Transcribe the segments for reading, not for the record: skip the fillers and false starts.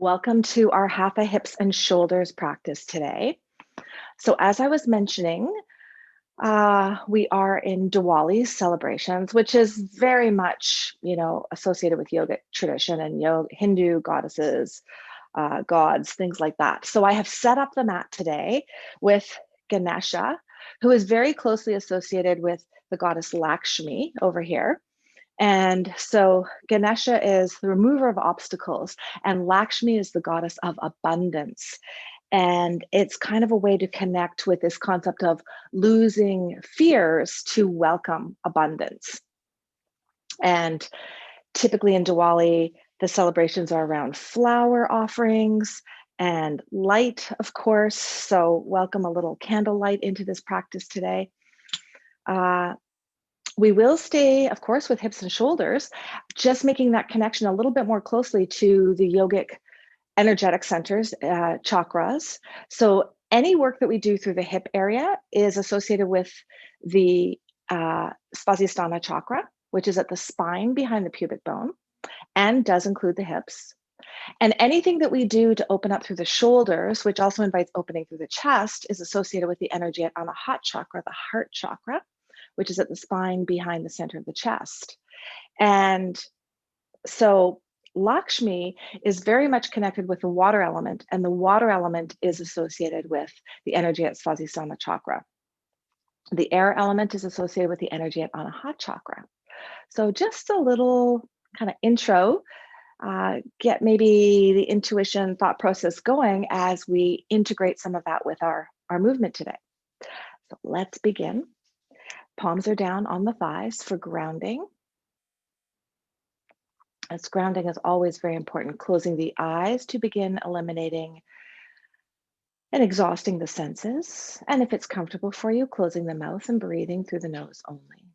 Welcome to our Hatha hips and shoulders practice today. So as I was mentioning, we are in Diwali celebrations, which is very much, associated with yogic tradition and Hindu goddesses, gods, things like that. So I have set up the mat today with Ganesha, who is very closely associated with the goddess Lakshmi over here. And so Ganesha is the remover of obstacles, and Lakshmi is the goddess of abundance. And it's kind of a way to connect with this concept of losing fears to welcome abundance. And typically in Diwali, the celebrations are around flower offerings and light, of course. So welcome a little candlelight into this practice today. We will stay, of course, with hips and shoulders, just making that connection a little bit more closely to the yogic energetic centers, chakras. So any work that we do through the hip area is associated with the Svadhisthana chakra, which is at the spine behind the pubic bone and does include the hips. And anything that we do to open up through the shoulders, which also invites opening through the chest, is associated with the energy at Anahat chakra, the heart chakra, which is at the spine behind the center of the chest. And so Lakshmi is very much connected with the water element, and the water element is associated with the energy at Svadhisthana chakra. The air element is associated with the energy at Anahat chakra. So just a little kind of intro, get maybe the intuition thought process going as we integrate some of that with our movement today. So let's begin. Palms are down on the thighs for grounding. As grounding is always very important, closing the eyes to begin eliminating and exhausting the senses. And if it's comfortable for you, closing the mouth and breathing through the nose only.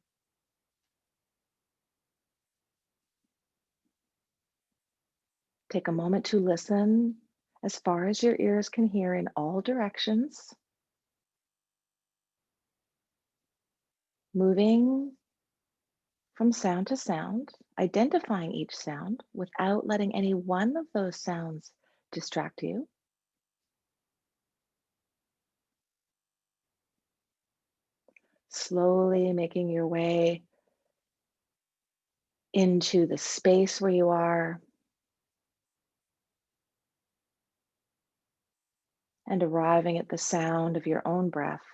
Take a moment to listen as far as your ears can hear in all directions. Moving from sound to sound, identifying each sound without letting any one of those sounds distract you. Slowly making your way into the space where you are and arriving at the sound of your own breath,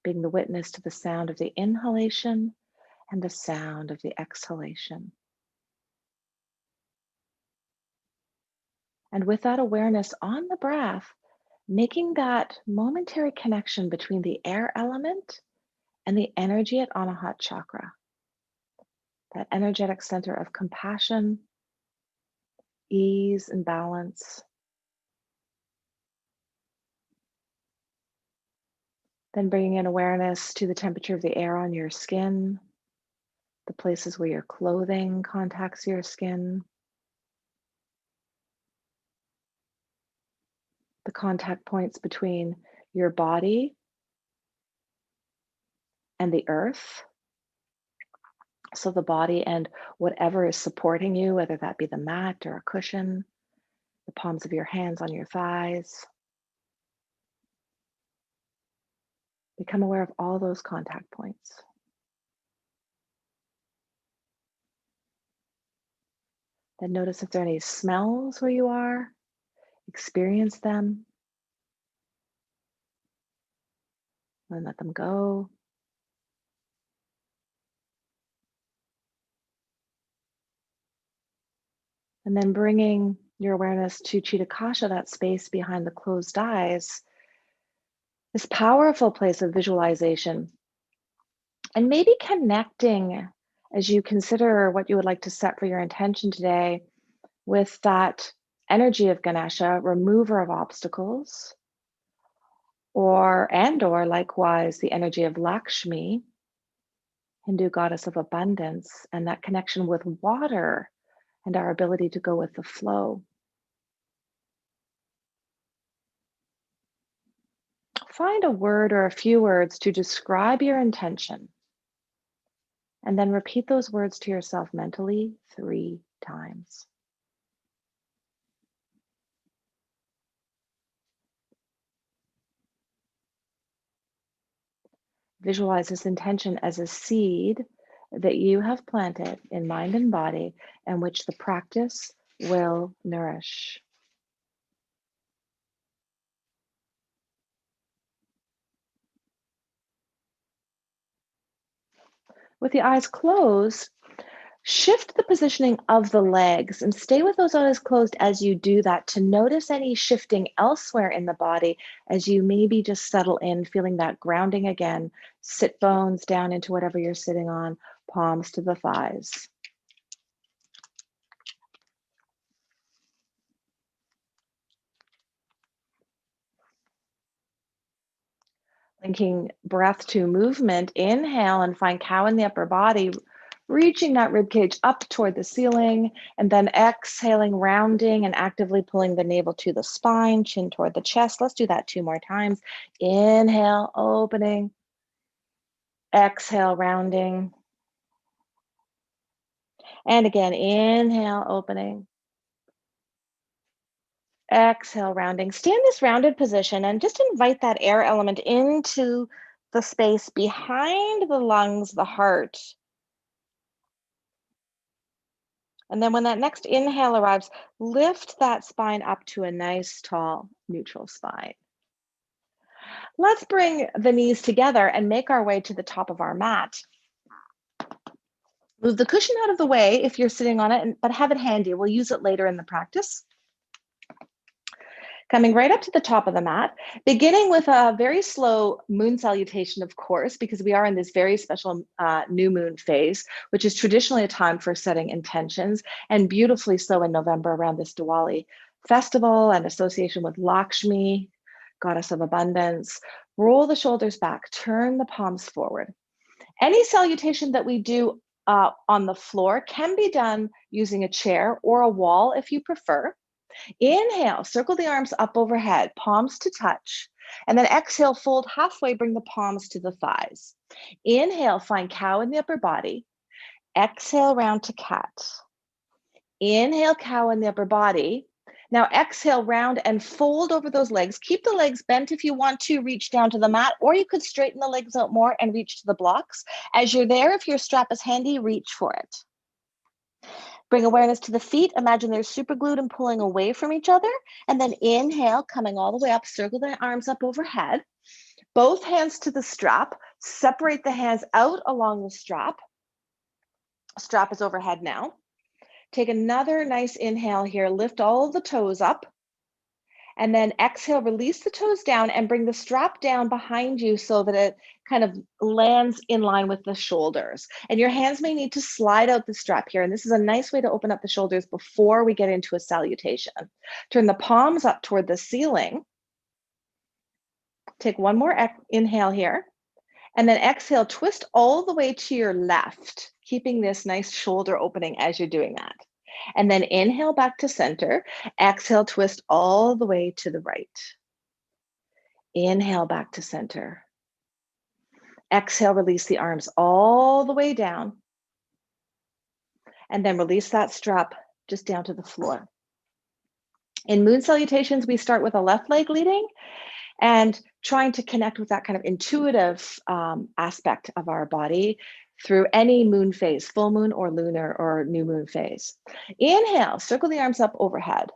being the witness to the sound of the inhalation and the sound of the exhalation. And with that awareness on the breath, making that momentary connection between the air element and the energy at Anahat chakra, that energetic center of compassion, ease, and balance. Then bringing in awareness to the temperature of the air on your skin, the places where your clothing contacts your skin, the contact points between your body and the earth. So the body and whatever is supporting you, whether that be the mat or a cushion, the palms of your hands on your thighs. Become aware of all those contact points. Then notice if there are any smells where you are, experience them, and let them go. And then bringing your awareness to Chitakasha, that space behind the closed eyes, this powerful place of visualization. And maybe connecting as you consider what you would like to set for your intention today with that energy of Ganesha, remover of obstacles, or likewise the energy of Lakshmi, Hindu goddess of abundance, and that connection with water and our ability to go with the flow. Find a word or a few words to describe your intention, and then repeat those words to yourself mentally 3 times. Visualize this intention as a seed that you have planted in mind and body, and which the practice will nourish. With the eyes closed, shift the positioning of the legs and stay with those eyes closed as you do that to notice any shifting elsewhere in the body as you maybe just settle in, feeling that grounding again. Sit bones down into whatever you're sitting on, palms to the thighs. Linking breath to movement, inhale and find cow in the upper body, reaching that rib cage up toward the ceiling, and then exhaling, rounding and actively pulling the navel to the spine, chin toward the chest. Let's do that 2 more times. Inhale, opening. Exhale, rounding. And again, inhale, opening. Exhale, rounding. Stay in this rounded position and just invite that air element into the space behind the lungs, the heart. And then when that next inhale arrives, lift that spine up to a nice, tall, neutral spine. Let's bring the knees together and make our way to the top of our mat. Move the cushion out of the way if you're sitting on it, but have it handy. We'll use it later in the practice. Coming right up to the top of the mat, beginning with a very slow moon salutation, of course, because we are in this very special new moon phase, which is traditionally a time for setting intentions, and beautifully so in November around this Diwali festival and association with Lakshmi, goddess of abundance. Roll the shoulders back, turn the palms forward. Any salutation that we do on the floor can be done using a chair or a wall if you prefer. Inhale, circle the arms up overhead, palms to touch. And then exhale, fold halfway, bring the palms to the thighs. Inhale, find cow in the upper body. Exhale, round to cat. Inhale, cow in the upper body. Now exhale, round and fold over those legs. Keep the legs bent if you want to, reach down to the mat, or you could straighten the legs out more and reach to the blocks. As you're there, if your strap is handy, reach for it. Bring awareness to the feet. Imagine they're super glued and pulling away from each other. And then inhale, coming all the way up, circle the arms up overhead. Both hands to the strap. Separate the hands out along the strap. Strap is overhead now. Take another nice inhale here. Lift all the toes up. And then exhale, release the toes down and bring the strap down behind you so that it kind of lands in line with the shoulders. And your hands may need to slide out the strap here. And this is a nice way to open up the shoulders before we get into a salutation. Turn the palms up toward the ceiling. Take one more inhale here. And then exhale, twist all the way to your left, keeping this nice shoulder opening as you're doing that. And then inhale back to center. Exhale, twist all the way to the right. Inhale back to center. Exhale, release the arms all the way down. And then release that strap just down to the floor. In moon salutations, we start with a left leg leading and trying to connect with that kind of intuitive aspect of our body through any moon phase, full moon or lunar or new moon phase. Inhale, circle the arms up overhead.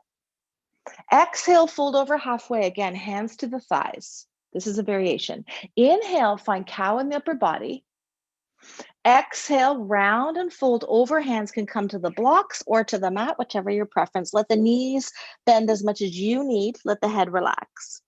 Exhale, fold over halfway. Again, hands to the thighs. This is a variation. Inhale, find cow in the upper body. Exhale, round and fold over. Hands can come to the blocks or to the mat, whichever your preference. Let the knees bend as much as you need. Let the head relax.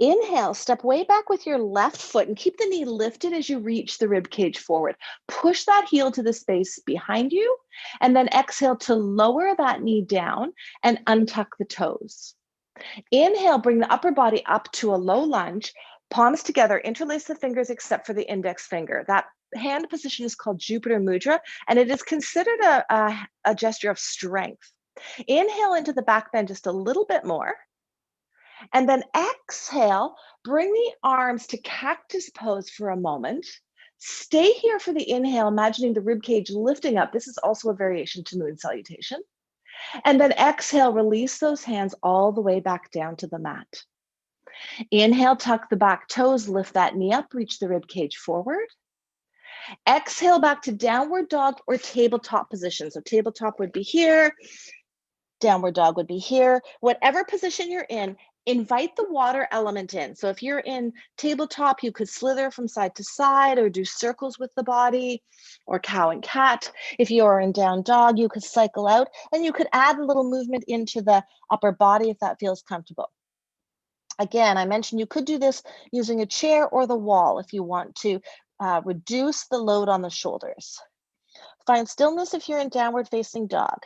Inhale, step way back with your left foot and keep the knee lifted as you reach the rib cage forward. Push that heel to the space behind you, and then exhale to lower that knee down and untuck the toes. Inhale, bring the upper body up to a low lunge, palms together, interlace the fingers except for the index finger. That hand position is called Jupiter Mudra, and it is considered a gesture of strength. Inhale into the back bend just a little bit more. And then exhale, bring the arms to cactus pose for a moment. Stay here for the inhale, imagining the rib cage lifting up. This is also a variation to moon salutation. And then exhale, release those hands all the way back down to the mat. Inhale, tuck the back toes, lift that knee up, reach the rib cage forward. Exhale back to downward dog or tabletop position. So tabletop would be here, downward dog would be here. Whatever position you're in, invite the water element in. So if you're in tabletop, you could slither from side to side or do circles with the body, or cow and cat. If you're in down dog, you could cycle out and you could add a little movement into the upper body if that feels comfortable. Again, I mentioned you could do this using a chair or the wall if you want to reduce the load on the shoulders. Find stillness if you're in downward facing dog.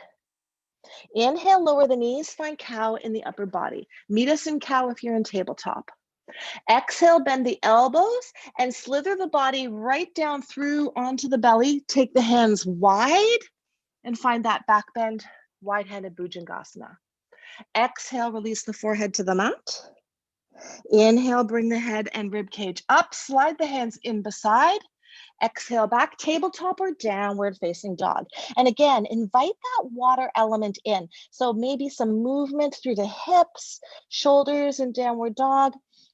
Inhale, lower the knees, find cow in the upper body. Meet us in cow if you're in tabletop. Exhale, bend the elbows and slither the body right down through onto the belly. Take the hands wide and find that back bend, wide-handed Bhujangasana. Exhale, release the forehead to the mat. Inhale, bring the head and rib cage up, slide the hands in beside. Exhale back, tabletop or downward facing dog. And again, invite that water element in. So maybe some movement through the hips, shoulders in downward dog,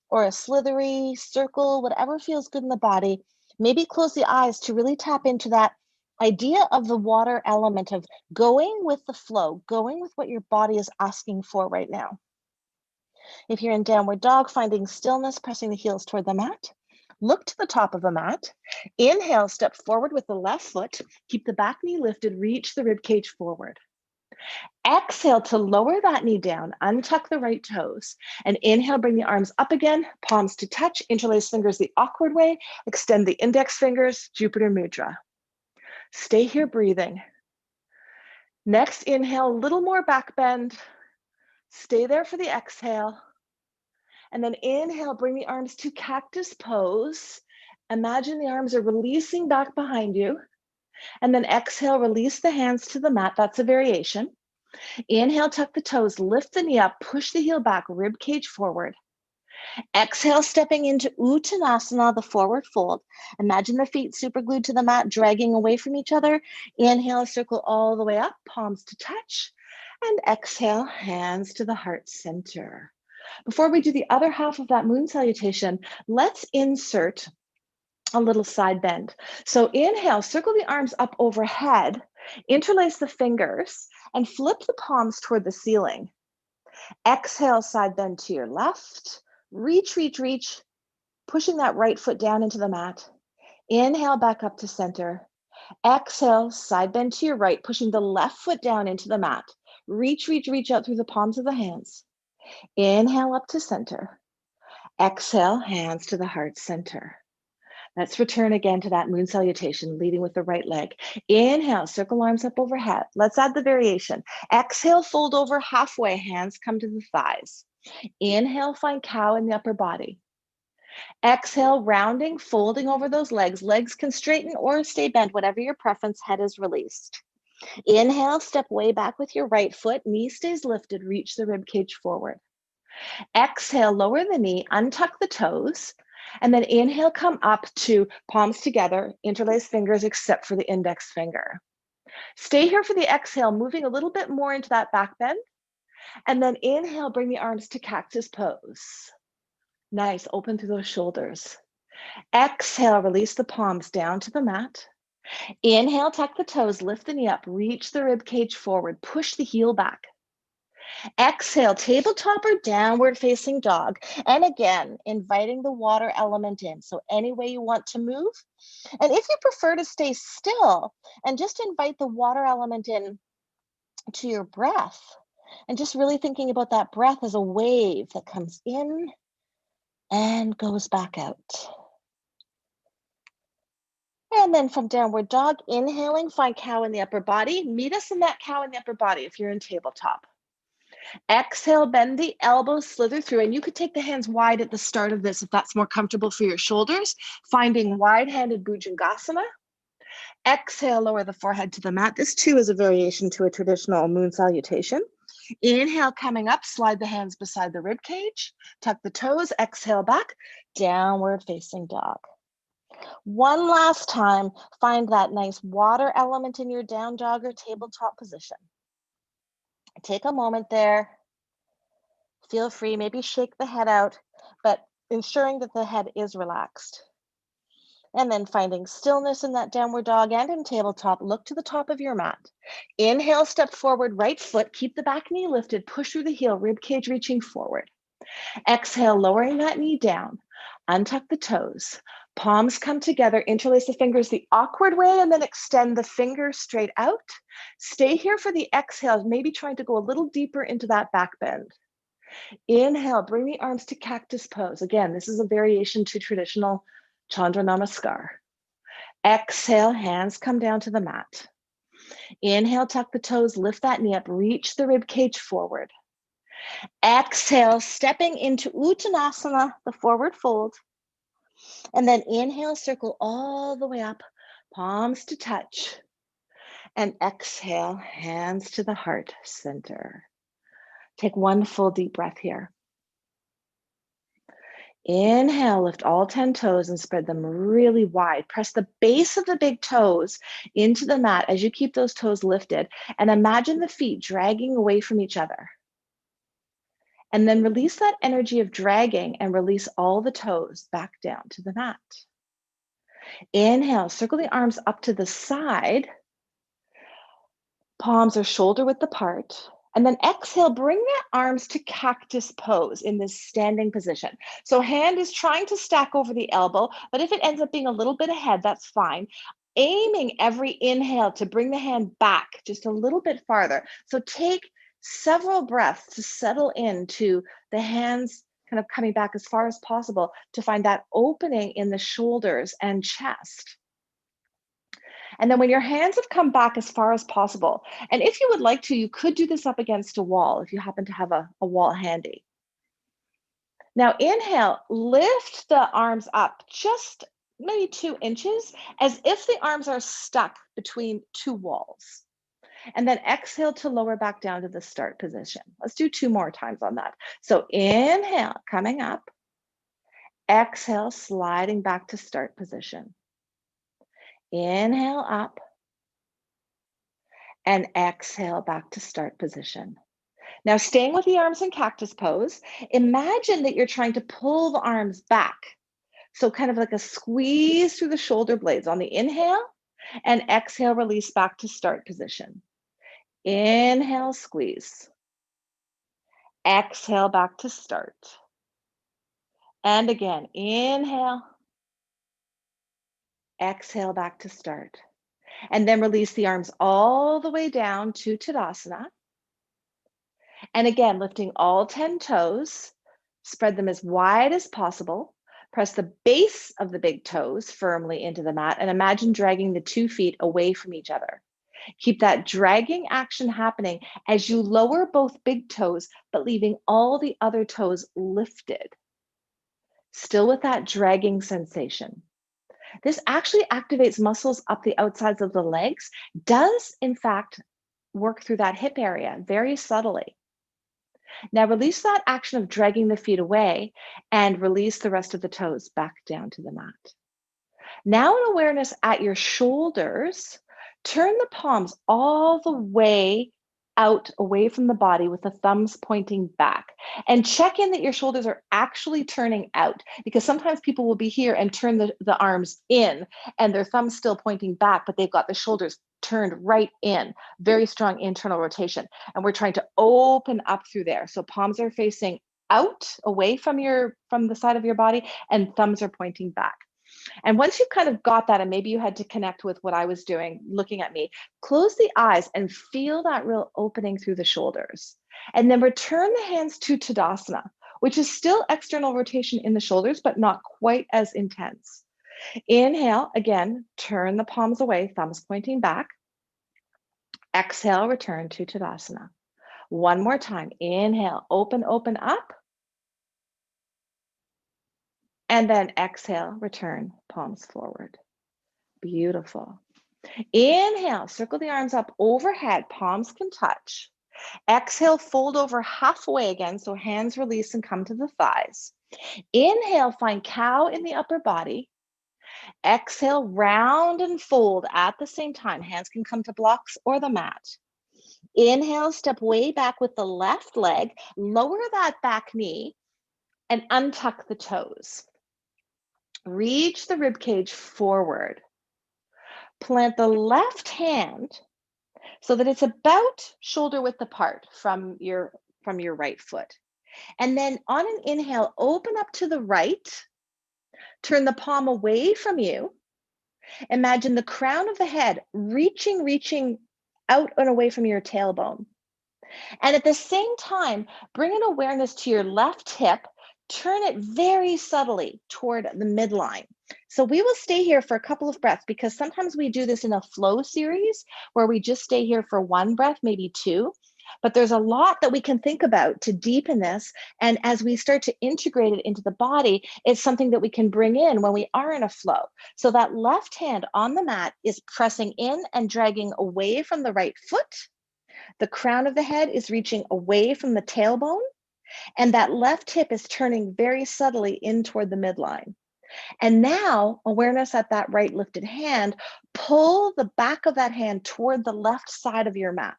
or a slithery circle, whatever feels good in the body. Maybe close the eyes to really tap into that idea of the water element of going with the flow, going with what your body is asking for right now. If you're in downward dog, finding stillness, pressing the heels toward the mat. Look to the top of the mat. Inhale, step forward with the left foot. Keep the back knee lifted, reach the rib cage forward. Exhale to lower that knee down, untuck the right toes. And inhale, bring the arms up again, palms to touch, interlace fingers the awkward way, extend the index fingers, Jupiter Mudra. Stay here breathing. Next inhale, a little more back bend. Stay there for the exhale. And then inhale, bring the arms to cactus pose. Imagine the arms are releasing back behind you. And then exhale, release the hands to the mat. That's a variation. Inhale, tuck the toes, lift the knee up, push the heel back, rib cage forward. Exhale, stepping into Uttanasana, the forward fold. Imagine the feet super glued to the mat, dragging away from each other. Inhale, circle all the way up, palms to touch. And exhale, hands to the heart center. Before we do the other half of that moon salutation, let's insert a little side bend. So inhale, circle the arms up overhead, interlace the fingers, and flip the palms toward the ceiling. Exhale, side bend to your left. Reach, reach, reach, pushing that right foot down into the mat. Inhale, back up to center. Exhale, side bend to your right, pushing the left foot down into the mat. Reach, reach, reach out through the palms of the hands. Inhale up to center. Exhale, hands to the heart center. Let's return again to that moon salutation, leading with the right leg. Inhale, circle arms up overhead. Let's add the variation. Exhale, fold over halfway, hands come to the thighs. Inhale, find cow in the upper body. Exhale, rounding, folding over those legs. Legs can straighten or stay bent, whatever your preference, head is released. Inhale, step way back with your right foot, knee stays lifted, reach the rib cage forward. Exhale, lower the knee, untuck the toes, and then inhale, come up to palms together, interlace fingers except for the index finger. Stay here for the exhale, moving a little bit more into that back bend. And then inhale, bring the arms to cactus pose. Nice, open through those shoulders. Exhale, release the palms down to the mat. Inhale, tuck the toes, lift the knee up, reach the rib cage forward, push the heel back. Exhale, tabletop or downward facing dog. And again, inviting the water element in. So any way you want to move. And if you prefer to stay still and just invite the water element in to your breath, and just really thinking about that breath as a wave that comes in and goes back out. And then from downward dog, inhaling, find cow in the upper body. Meet us in that cow in the upper body if you're in tabletop. Exhale, bend the elbows, slither through, and you could take the hands wide at the start of this if that's more comfortable for your shoulders, finding wide-handed Bhujangasana. Exhale, lower the forehead to the mat. This too is a variation to a traditional moon salutation. Inhale, coming up, slide the hands beside the rib cage, tuck the toes, exhale back, downward facing dog. One last time, find that nice water element in your down dog or tabletop position. Take a moment there. Feel free, maybe shake the head out. but ensuring that the head is relaxed. And then finding stillness in that downward dog and in tabletop, look to the top of your mat. Inhale, step forward, right foot, keep the back knee lifted, push through the heel, rib cage reaching forward. Exhale, lowering that knee down, untuck the toes. Palms come together, interlace the fingers the awkward way, and then extend the fingers straight out. Stay here for the exhale, maybe trying to go a little deeper into that back bend. Inhale, bring the arms to cactus pose. Again, this is a variation to traditional Chandra Namaskar. Exhale, hands come down to the mat. Inhale, tuck the toes, lift that knee up, reach the rib cage forward. Exhale, stepping into Uttanasana, the forward fold. And then inhale, circle all the way up, palms to touch. And exhale, hands to the heart center. Take one full deep breath here. Inhale, lift all 10 toes and spread them really wide. Press the base of the big toes into the mat as you keep those toes lifted. And imagine the feet dragging away from each other. And then release that energy of dragging and release all the toes back down to the mat. Inhale, circle the arms up to the side. Palms are shoulder width apart. And then exhale, bring the arms to cactus pose in this standing position. So hand is trying to stack over the elbow, but if it ends up being a little bit ahead, that's fine. Aiming every inhale to bring the hand back just a little bit farther. So take several breaths to settle into the hands kind of coming back as far as possible to find that opening in the shoulders and chest. And then when your hands have come back as far as possible, and if you would like to, you could do this up against a wall if you happen to have a wall handy. Now inhale, lift the arms up just maybe 2 inches as if the arms are stuck between 2 walls. And then exhale to lower back down to the start position. Let's do 2 more times on that. So inhale, coming up. Exhale, sliding back to start position. Inhale up. And exhale back to start position. Now staying with the arms in cactus pose, imagine that you're trying to pull the arms back. So kind of like a squeeze through the shoulder blades on the inhale and exhale, release back to start position. Inhale, squeeze. Exhale, back to start. And again, inhale. Exhale, back to start. And then release the arms all the way down to Tadasana. And again, lifting all 10 toes, spread them as wide as possible. Press the base of the big toes firmly into the mat and imagine dragging the 2 feet away from each other. Keep that dragging action happening as you lower both big toes, but leaving all the other toes lifted. Still with that dragging sensation. This actually activates muscles up the outsides of the legs, does in fact work through that hip area very subtly. Now release that action of dragging the feet away and release the rest of the toes back down to the mat. Now in awareness at your shoulders, turn the palms all the way out away from the body with the thumbs pointing back and check in that your shoulders are actually turning out, because sometimes people will be here and turn the arms in and their thumbs still pointing back, but they've got the shoulders turned right in. Very strong internal rotation. And we're trying to open up through there. So palms are facing out away from the side of your body and thumbs are pointing back. And once you've kind of got that, and maybe you had to connect with what I was doing, looking at me, close the eyes and feel that real opening through the shoulders. And then return the hands to Tadasana, which is still external rotation in the shoulders, but not quite as intense. Inhale, again, turn the palms away, thumbs pointing back. Exhale, return to Tadasana. One more time. Inhale, open, open up. And then exhale, return, palms forward. Beautiful. Inhale, circle the arms up overhead, palms can touch. Exhale, fold over halfway again, so hands release and come to the thighs. Inhale, find cow in the upper body. Exhale, round and fold at the same time. Hands can come to blocks or the mat. Inhale, step way back with the left leg, lower that back knee. and untuck the toes. Reach the rib cage forward. Plant the left hand so that it's about shoulder width apart from your right foot. And then on an inhale, open up to the right, turn the palm away from you. Imagine the crown of the head reaching out and away from your tailbone. And at the same time, bring an awareness to your left hip, turn it very subtly toward the midline. So we will stay here for a couple of breaths because sometimes we do this in a flow series where we just stay here for one breath, maybe two. But there's a lot that we can think about to deepen this. And as we start to integrate it into the body, it's something that we can bring in when we are in a flow. So that left hand on the mat is pressing in and dragging away from the right foot. The crown of the head is reaching away from the tailbone, and that left hip is turning very subtly in toward the midline. And now, awareness at that right lifted hand, pull the back of that hand toward the left side of your mat.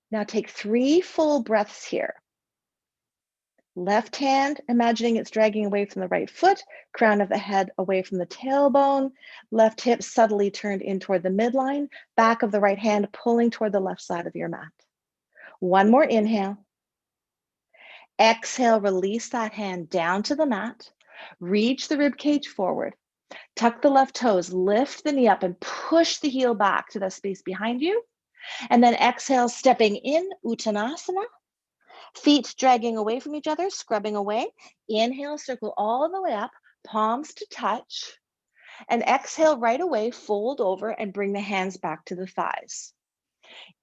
Now take 3 full breaths here. Left hand, imagining it's dragging away from the right foot, crown of the head away from the tailbone, left hip subtly turned in toward the midline, back of the right hand pulling toward the left side of your mat. One more inhale. Exhale, release that hand down to the mat. Reach the rib cage forward. Tuck the left toes, lift the knee up and push the heel back to the space behind you. And then exhale, stepping in, Uttanasana. Feet dragging away from each other, scrubbing away. Inhale, circle all the way up, palms to touch. And exhale right away, fold over and bring the hands back to the thighs.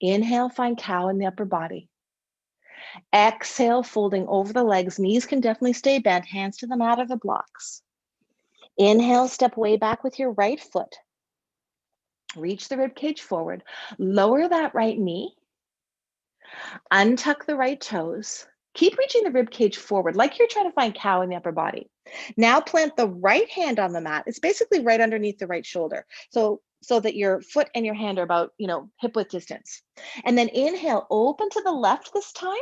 Inhale, find cow in the upper body. Exhale, folding over the legs. Knees can definitely stay bent, hands to the mat or the blocks. Inhale, step way back with your right foot. Reach the rib cage forward. Lower that right knee. Untuck the right toes. Keep reaching the rib cage forward like you're trying to find cow in the upper body. Now plant the right hand on the mat. It's basically right underneath the right shoulder. So that your foot and your hand are about, hip width distance. And then inhale, open to the left this time.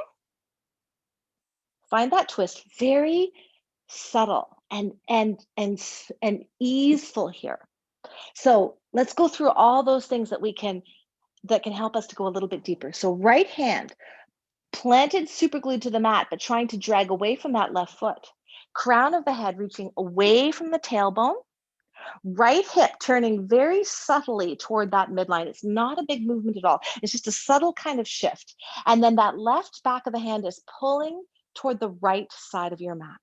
Find that twist, very subtle and easeful here. So let's go through all those things that can help us to go a little bit deeper. So right hand planted super glued to the mat, but trying to drag away from that left foot. Crown of the head reaching away from the tailbone. Right hip turning very subtly toward that midline. It's not a big movement at all. It's just a subtle kind of shift. And then that left back of the hand is pulling toward the right side of your mat.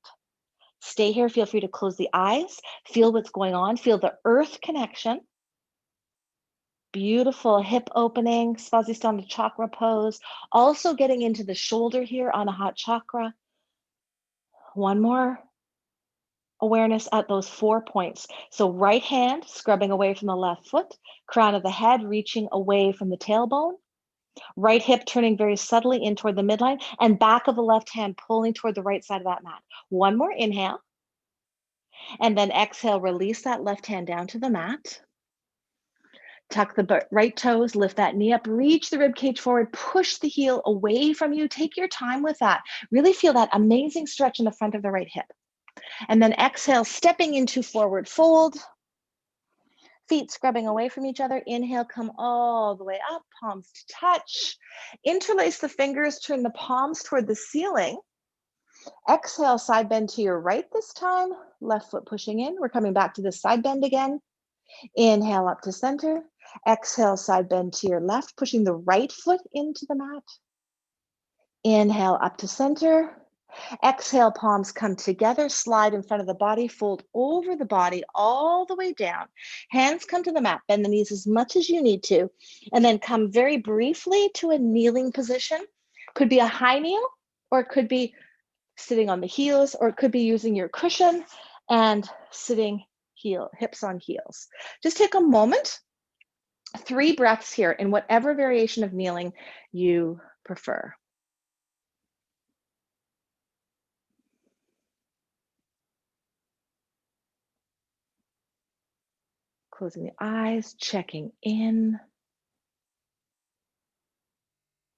Stay here. Feel free to close the eyes. Feel what's going on. Feel the earth connection. Beautiful hip opening, Svastisthana chakra pose. Also getting into the shoulder here on a hot chakra. One more awareness at those 4 points. So right hand scrubbing away from the left foot, crown of the head reaching away from the tailbone, right hip turning very subtly in toward the midline, and back of the left hand pulling toward the right side of that mat. One more inhale. And then exhale, release that left hand down to the mat. Tuck the right toes, lift that knee up, reach the rib cage forward, push the heel away from you. Take your time with that. Really feel that amazing stretch in the front of the right hip. And then exhale, stepping into forward fold. Feet scrubbing away from each other. Inhale, come all the way up, palms to touch. Interlace the fingers, turn the palms toward the ceiling. Exhale, side bend to your right this time. Left foot pushing in. We're coming back to this side bend again. Inhale up to center. Exhale, side bend to your left, pushing the right foot into the mat. Inhale up to center. Exhale, palms come together, slide in front of the body, fold over the body all the way down. Hands come to the mat, bend the knees as much as you need to, and then come very briefly to a kneeling position. Could be a high kneel, or it could be sitting on the heels, or it could be using your cushion and sitting hips on heels. Just take a moment, 3 breaths here in whatever variation of kneeling you prefer. Closing the eyes, checking in.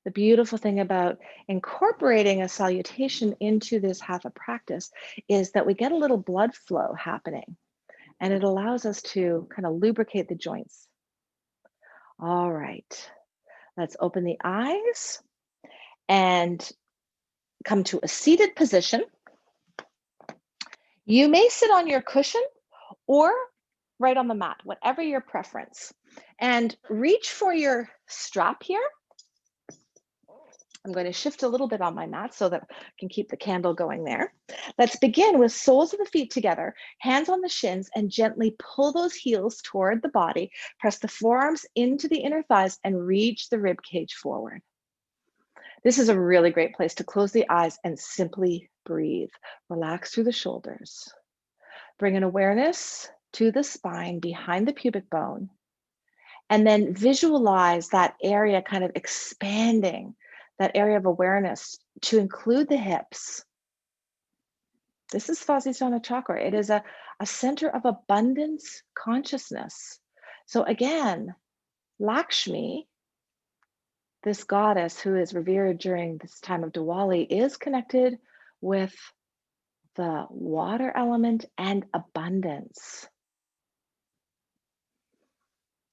The beautiful thing about incorporating a salutation into this hatha practice is that we get a little blood flow happening, and it allows us to kind of lubricate the joints. All right, let's open the eyes and come to a seated position. You may sit on your cushion or right on the mat, whatever your preference. And reach for your strap here. I'm going to shift a little bit on my mat so that I can keep the candle going there. Let's begin with soles of the feet together, hands on the shins, and gently pull those heels toward the body. Press the forearms into the inner thighs and reach the rib cage forward. This is a really great place to close the eyes and simply breathe. Relax through the shoulders. Bring an awareness to the spine behind the pubic bone, and then visualize that area kind of expanding, that area of awareness to include the hips. This is Svadhisthana chakra. It is a center of abundance consciousness. So again, Lakshmi, this goddess who is revered during this time of Diwali, is connected with the water element and abundance.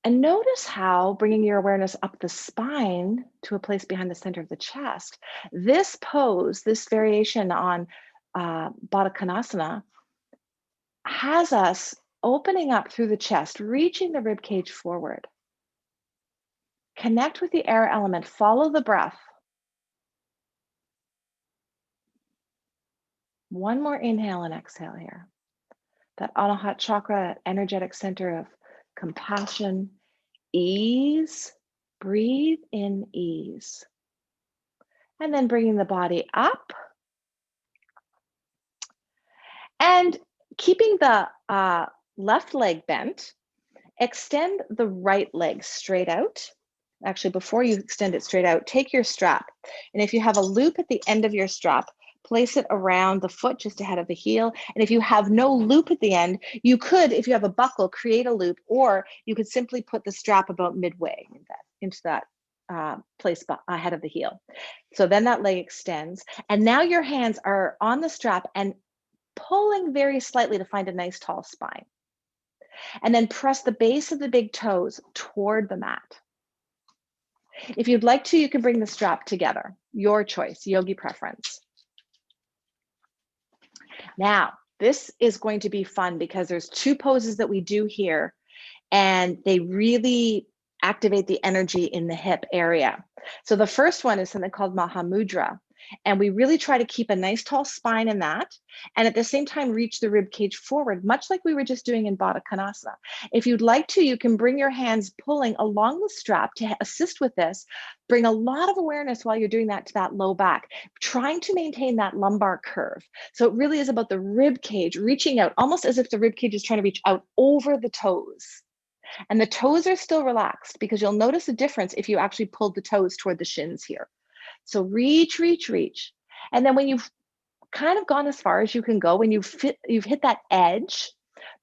And notice how bringing your awareness up the spine to a place behind the center of the chest, this pose, this variation on Baddha Konasana, has us opening up through the chest, reaching the rib cage forward. Connect with the air element, follow the breath. One more inhale and exhale here. That Anahata chakra, energetic center of compassion, ease. Breathe in ease. And then bringing the body up. And keeping the left leg bent, extend the right leg straight out. Actually, before you extend it straight out, take your strap. And if you have a loop at the end of your strap, place it around the foot just ahead of the heel. And if you have no loop at the end, you could, if you have a buckle, create a loop, or you could simply put the strap about midway into that place ahead of the heel. So then that leg extends. And now your hands are on the strap and pulling very slightly to find a nice tall spine. And then press the base of the big toes toward the mat. If you'd like to, you can bring the strap together. Your choice, yogi preference. Now, this is going to be fun because there's two poses that we do here, and they really activate the energy in the hip area. So the first one is something called Mahamudra. And we really try to keep a nice tall spine in that, and at the same time reach the rib cage forward, much like we were just doing in Baddha Konasana. If you'd like to, you can bring your hands pulling along the strap to assist with this. Bring a lot of awareness while you're doing that to that low back, trying to maintain that lumbar curve. So it really is about the rib cage reaching out, almost as if the rib cage is trying to reach out over the toes. And the toes are still relaxed, because you'll notice a difference if you actually pulled the toes toward the shins here. So reach, reach, reach. And then when you've kind of gone as far as you can go, when you've hit that edge,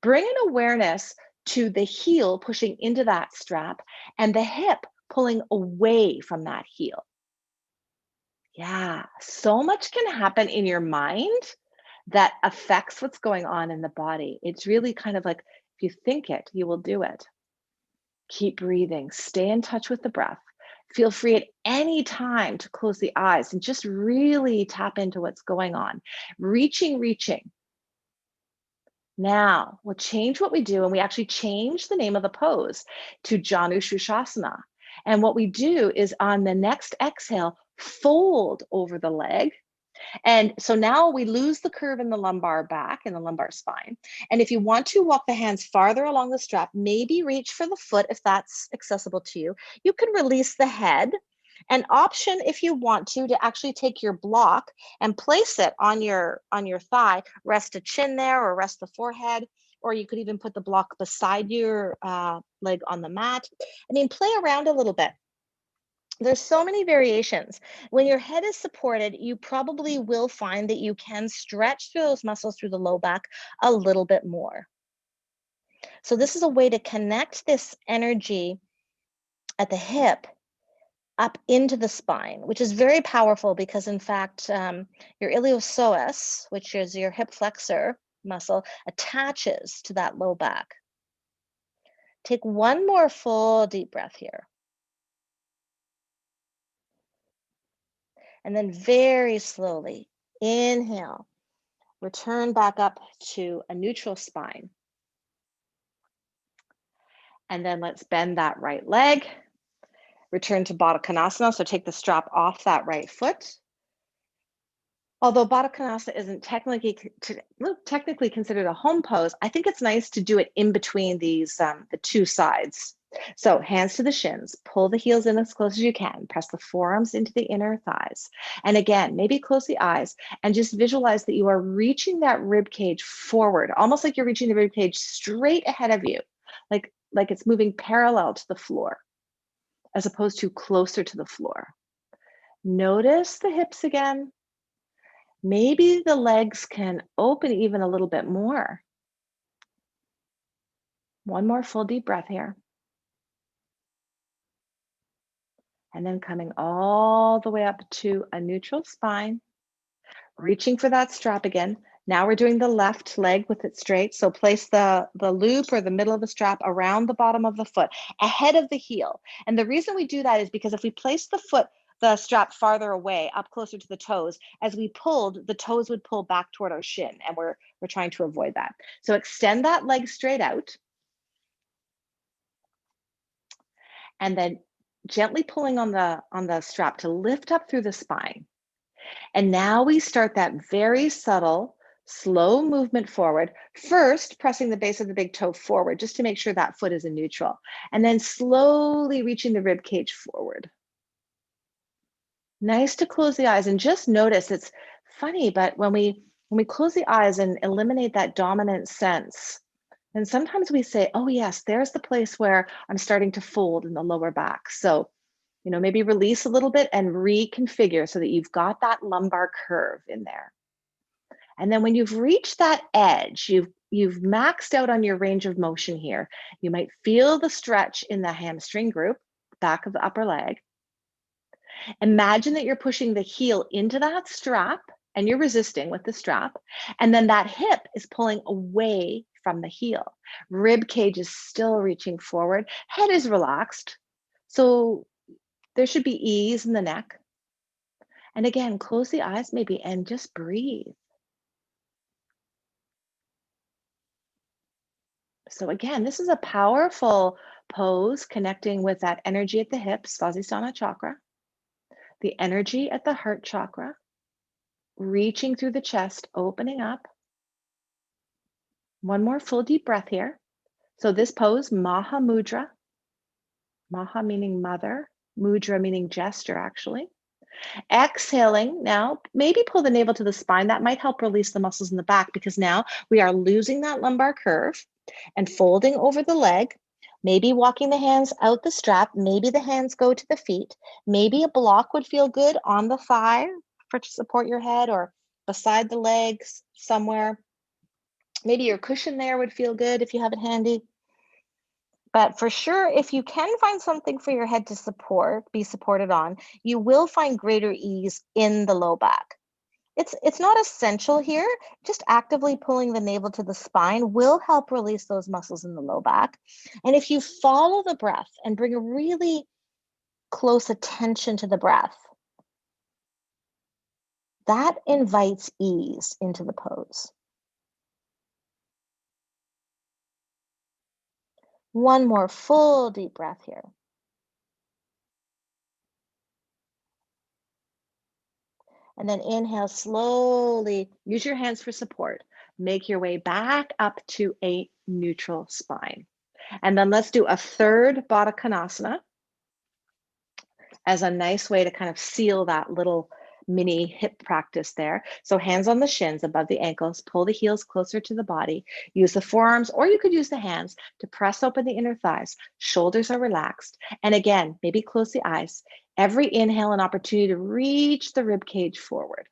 bring an awareness to the heel pushing into that strap and the hip pulling away from that heel. Yeah, so much can happen in your mind that affects what's going on in the body. It's really kind of like, if you think it, you will do it. Keep breathing, stay in touch with the breath. Feel free at any time to close the eyes and just really tap into what's going on. Reaching, reaching. Now we'll change what we do, and we actually change the name of the pose to Janu Shushasana. And what we do is on the next exhale, fold over the leg. And so now we lose the curve in the lumbar back and the lumbar spine. And if you want to walk the hands farther along the strap, maybe reach for the foot if that's accessible to you. You can release the head. An option, if you want to actually take your block and place it on your thigh, rest a chin there or rest the forehead, or you could even put the block beside your leg on the mat. I mean, play around a little bit. There's so many variations. When your head is supported, you probably will find that you can stretch through those muscles through the low back a little bit more. So this is a way to connect this energy at the hip up into the spine, which is very powerful because, in fact, your iliopsoas, which is your hip flexor muscle, attaches to that low back. Take one more full deep breath here. And then very slowly, inhale, return back up to a neutral spine. And then let's bend that right leg. Return to Baddha Konasana, so take the strap off that right foot. Although Baddha Konasana isn't technically considered a home pose, I think it's nice to do it in between these the two sides. So hands to the shins, pull the heels in as close as you can, press the forearms into the inner thighs. And again, maybe close the eyes and just visualize that you are reaching that rib cage forward, almost like you're reaching the rib cage straight ahead of you, like it's moving parallel to the floor, as opposed to closer to the floor. Notice the hips again. Maybe the legs can open even a little bit more. One more full deep breath here. And then coming all the way up to a neutral spine, reaching for that strap again. Now we're doing the left leg with it straight. So place the loop or the middle of the strap around the bottom of the foot, ahead of the heel. And the reason we do that is because if we place the strap farther away, up closer to the toes, as we pulled, the toes would pull back toward our shin, and we're trying to avoid that. So extend that leg straight out. And then gently pulling on the strap to lift up through the spine. And now we start that very subtle, slow movement forward. First, pressing the base of the big toe forward, just to make sure that foot is in neutral. And then slowly reaching the rib cage forward. Nice to close the eyes and just notice. It's funny, but when we close the eyes and eliminate that dominant sense, and sometimes we say, oh yes, there's the place where I'm starting to fold in the lower back. So, maybe release a little bit and reconfigure so that you've got that lumbar curve in there. And then when you've reached that edge, you've maxed out on your range of motion here. You might feel the stretch in the hamstring group, back of the upper leg. Imagine that you're pushing the heel into that strap and you're resisting with the strap. And then that hip is pulling away from the heel. Rib cage is still reaching forward. Head is relaxed. So there should be ease in the neck. And again, close the eyes maybe and just breathe. So again, this is a powerful pose connecting with that energy at the hips, Svastisthana chakra, the energy at the heart chakra, reaching through the chest, opening up. One more full deep breath here. So this pose, Maha Mudra, Maha meaning mother, Mudra meaning gesture actually. Exhaling now, maybe pull the navel to the spine. That might help release the muscles in the back because now we are losing that lumbar curve and folding over the leg. Maybe walking the hands out the strap. Maybe the hands go to the feet. Maybe a block would feel good on the thigh to support your head or beside the legs somewhere. Maybe your cushion there would feel good if you have it handy. But for sure, if you can find something for your head to be supported on, you will find greater ease in the low back. It's not essential here. Just actively pulling the navel to the spine will help release those muscles in the low back. And if you follow the breath and bring a really close attention to the breath, that invites ease into the pose. One more full deep breath here. And then inhale slowly. Use your hands for support. Make your way back up to a neutral spine. And then let's do a third Baddha Konasana as a nice way to kind of seal that little mini hip practice there. So hands on the shins above the ankles, pull the heels closer to the body. Use the forearms, or you could use the hands to press open the inner thighs. Shoulders are relaxed. And again, maybe close the eyes. Every inhale, an opportunity to reach the rib cage forward.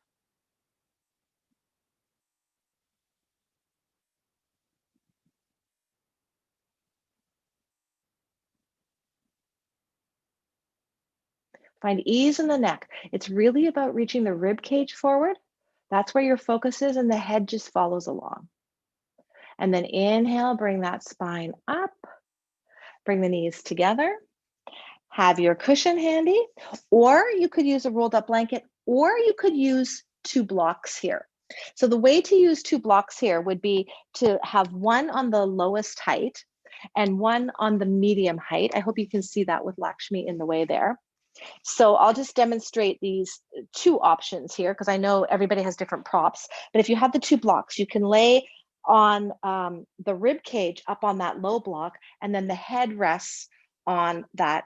Find ease in the neck. It's really about reaching the rib cage forward. That's where your focus is, and the head just follows along. And then inhale, bring that spine up. Bring the knees together. Have your cushion handy, or you could use a rolled up blanket, or you could use 2 blocks here. So the way to use 2 blocks here would be to have one on the lowest height and one on the medium height. I hope you can see that with Lakshmi in the way there. So I'll just demonstrate these 2 options here because I know everybody has different props. But if you have the 2 blocks, you can lay on the rib cage up on that low block, and then the head rests on that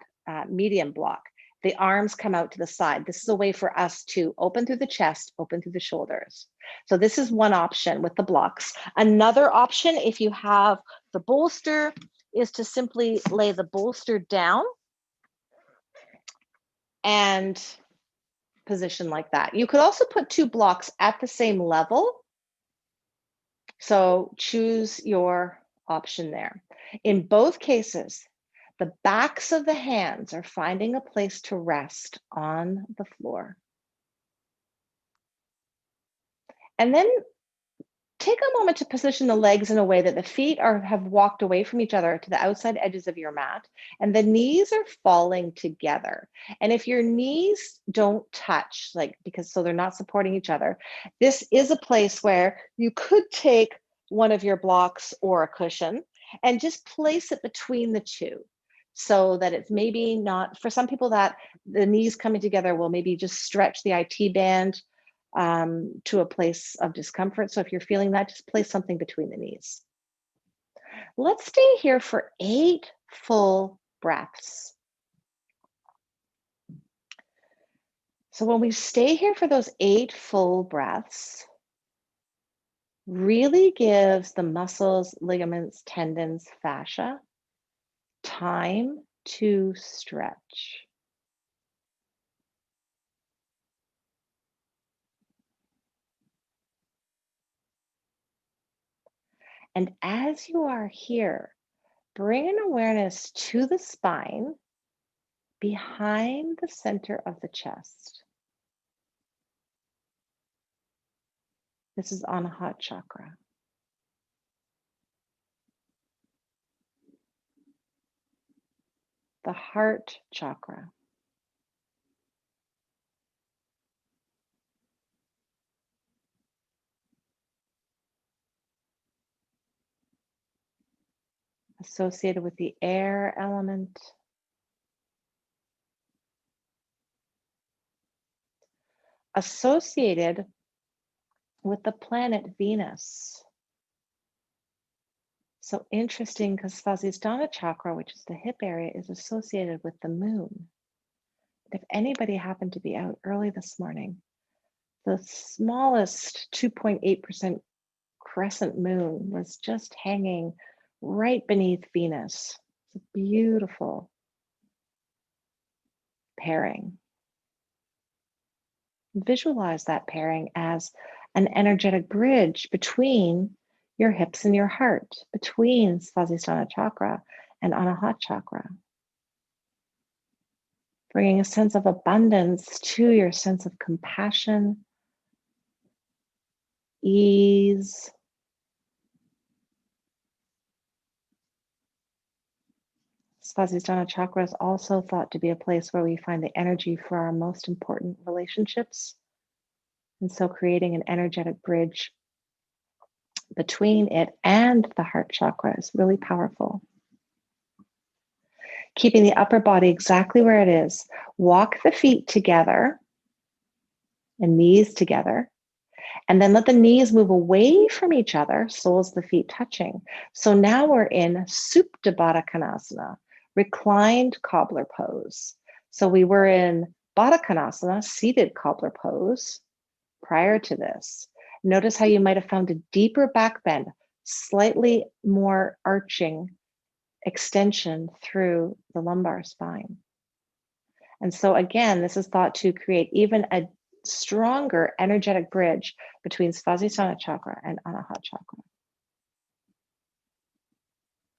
medium block. The arms come out to the side. This is a way for us to open through the chest, open through the shoulders. So this is one option with the blocks. Another option, if you have the bolster, is to simply lay the bolster down and position like that. You could also put 2 blocks at the same level. So choose your option there. In both cases, the backs of the hands are finding a place to rest on the floor. And then take a moment to position the legs in a way that the feet have walked away from each other to the outside edges of your mat, and the knees are falling together. And if your knees don't touch, so they're not supporting each other, this is a place where you could take one of your blocks or a cushion and just place it between the 2. So that it's maybe not, for some people that the knees coming together will maybe just stretch the IT band to a place of discomfort. So if you're feeling that, just place something between the knees. Let's stay here for 8 full breaths. So when we stay here for those 8 full breaths, really gives the muscles, ligaments, tendons, fascia time to stretch. And as you are here, bring an awareness to the spine behind the center of the chest. This is Anahat chakra. The heart chakra. Associated with the air element. Associated with the planet Venus. So interesting because Svadhisthana chakra, which is the hip area, is associated with the moon. If anybody happened to be out early this morning, the smallest 2.8% crescent moon was just hanging right beneath Venus. It's a beautiful pairing. Visualize that pairing as an energetic bridge between your hips and your heart, between Svadhisthana chakra and Anahat chakra. Bringing a sense of abundance to your sense of compassion, ease. Svadhisthana chakra is also thought to be a place where we find the energy for our most important relationships. And so creating an energetic bridge between it and the heart chakra is really powerful. Keeping the upper body exactly where it is. Walk the feet together and knees together. And then let the knees move away from each other, soles of the feet touching. So now we're in Supta Baddha Konasana, reclined cobbler pose. So we were in Baddha Konasana, seated cobbler pose, prior to this. Notice how you might have found a deeper back bend, slightly more arching extension through the lumbar spine. And so again, this is thought to create even a stronger energetic bridge between Svadhisthana chakra and Anahat chakra.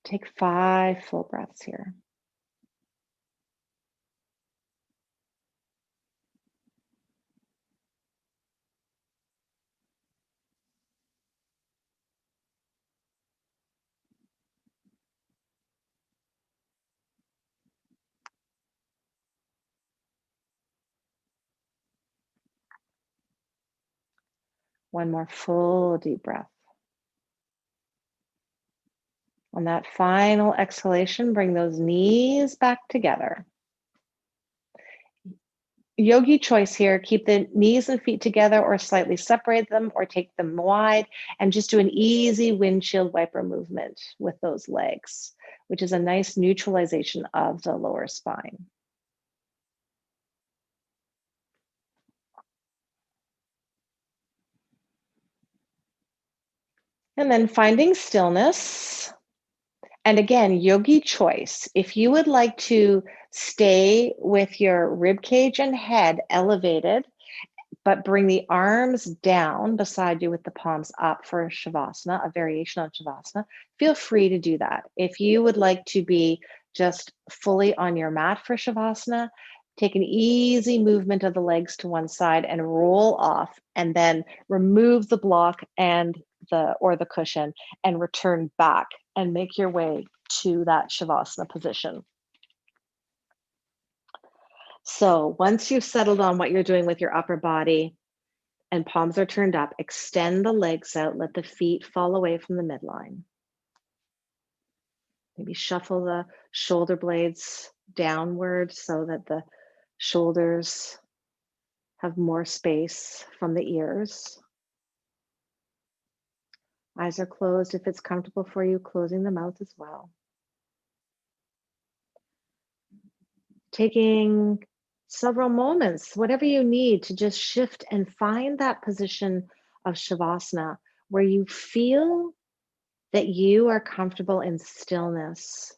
Take 5 full breaths here. One more full deep breath. On that final exhalation, bring those knees back together. Yogi choice here, keep the knees and feet together or slightly separate them or take them wide and just do an easy windshield wiper movement with those legs, which is a nice neutralization of the lower spine. And then finding stillness. And again, yogi choice. If you would like to stay with your rib cage and head elevated, but bring the arms down beside you with the palms up for Shavasana, a variation on Shavasana, feel free to do that. If you would like to be just fully on your mat for Shavasana, take an easy movement of the legs to one side and roll off, and then remove the block and the cushion and return back and make your way to that Shavasana position. So once you've settled on what you're doing with your upper body and palms are turned up, extend the legs out, let the feet fall away from the midline. Maybe shuffle the shoulder blades downward so that the shoulders have more space from the ears. Eyes are closed if it's comfortable for you, closing the mouth as well. Taking several moments, whatever you need, to just shift and find that position of Shavasana where you feel that you are comfortable in stillness.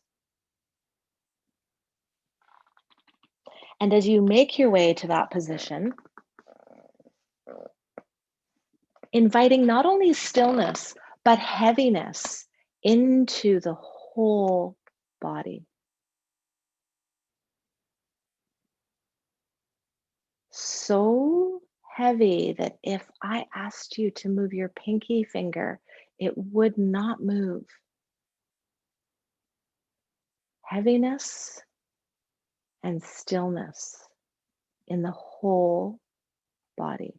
And as you make your way to that position, inviting not only stillness, but heaviness into the whole body. So heavy that if I asked you to move your pinky finger, it would not move. Heaviness and stillness in the whole body.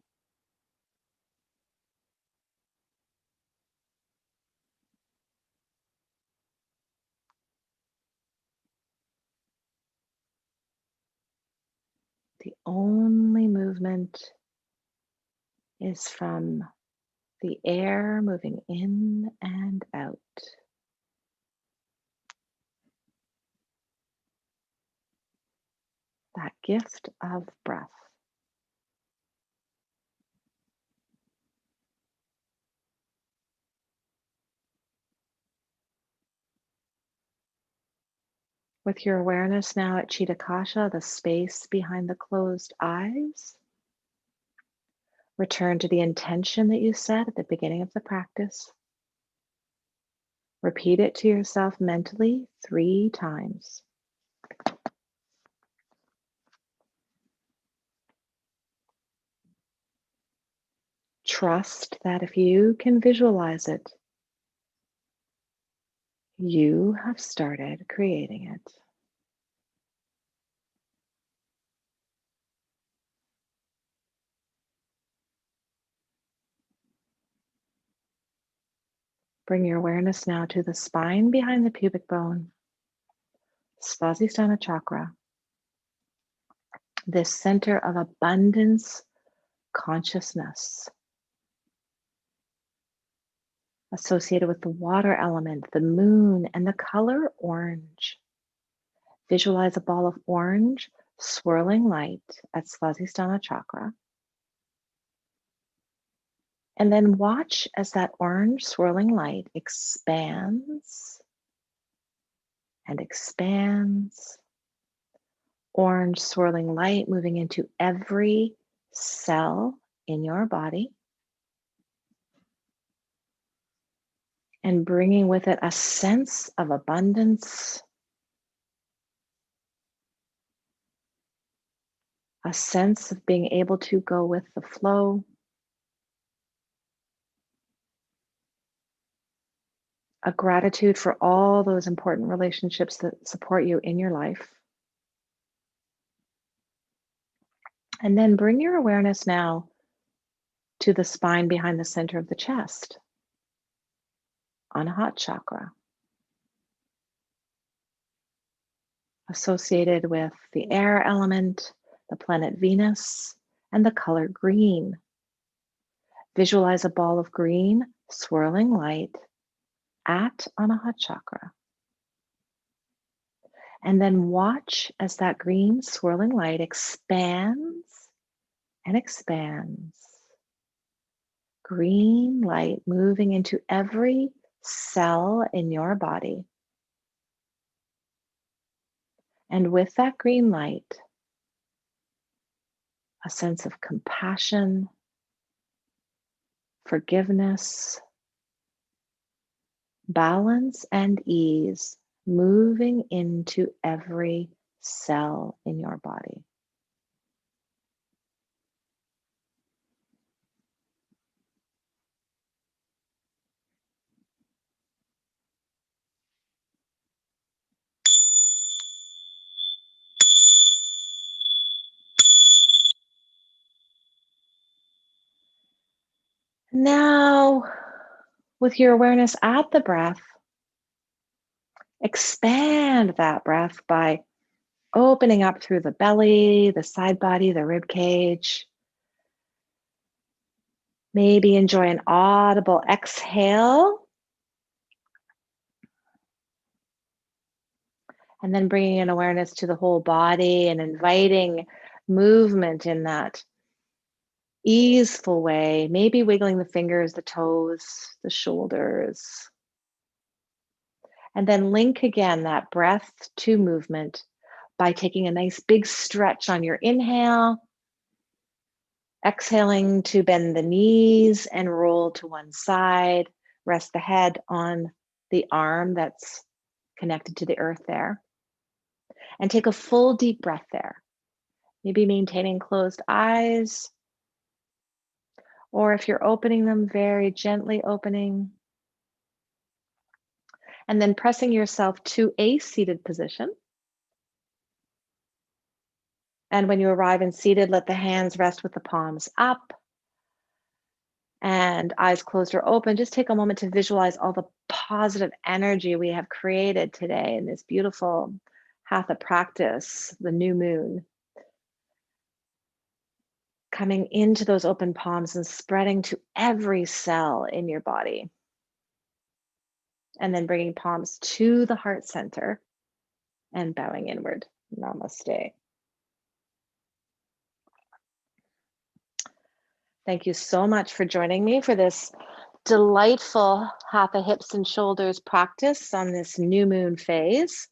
The only movement is from the air moving in and out. That gift of breath. With your awareness now at Chitakasha, the space behind the closed eyes, return to the intention that you set at the beginning of the practice. Repeat it to yourself mentally 3 times. Trust that if you can visualize it, you have started creating it. Bring your awareness now to the spine behind the pubic bone, Svastisthana chakra, this center of abundance consciousness associated with the water element, the moon, and the color orange. Visualize a ball of orange swirling light at Svastisthana chakra. And then watch as that orange swirling light expands and expands. Orange swirling light moving into every cell in your body and bringing with it a sense of abundance, a sense of being able to go with the flow, a gratitude for all those important relationships that support you in your life. And then bring your awareness now to the spine behind the center of the chest, Anahat chakra, associated with the air element, the planet Venus, and the color green. Visualize a ball of green swirling light at Anahat chakra. And then watch as that green swirling light expands and expands. Green light moving into every cell in your body. And with that green light, a sense of compassion, forgiveness, balance, and ease moving into every cell in your body. Now, with your awareness at the breath, expand that breath by opening up through the belly, the side body, the rib cage. Maybe enjoy an audible exhale. And then bringing in awareness to the whole body and inviting movement in that easeful way, maybe wiggling the fingers, the toes, the shoulders. And then link again that breath to movement by taking a nice big stretch on your inhale, exhaling to bend the knees and roll to one side. Rest the head on the arm that's connected to the earth there. And take a full deep breath there. Maybe maintaining closed eyes, or if you're opening them, very gently opening. And then pressing yourself to a seated position. And when you arrive in seated, let the hands rest with the palms up and eyes closed or open. Just take a moment to visualize all the positive energy we have created today in this beautiful Hatha practice, the new moon. Coming into those open palms and spreading to every cell in your body. And then bringing palms to the heart center and bowing inward. Namaste. Thank you so much for joining me for this delightful Hatha hips and shoulders practice on this new moon phase.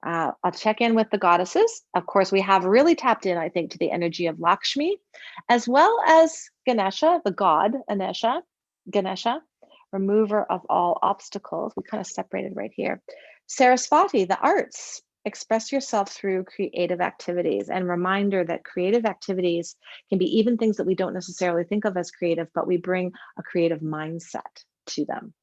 I'll check in with the goddesses. Of course, we have really tapped in, I think, to the energy of Lakshmi, as well as Ganesha, the god Ganesha, remover of all obstacles. We kind of separated right here. Saraswati, the arts. Express yourself through creative activities, and reminder that creative activities can be even things that we don't necessarily think of as creative, but we bring a creative mindset to them.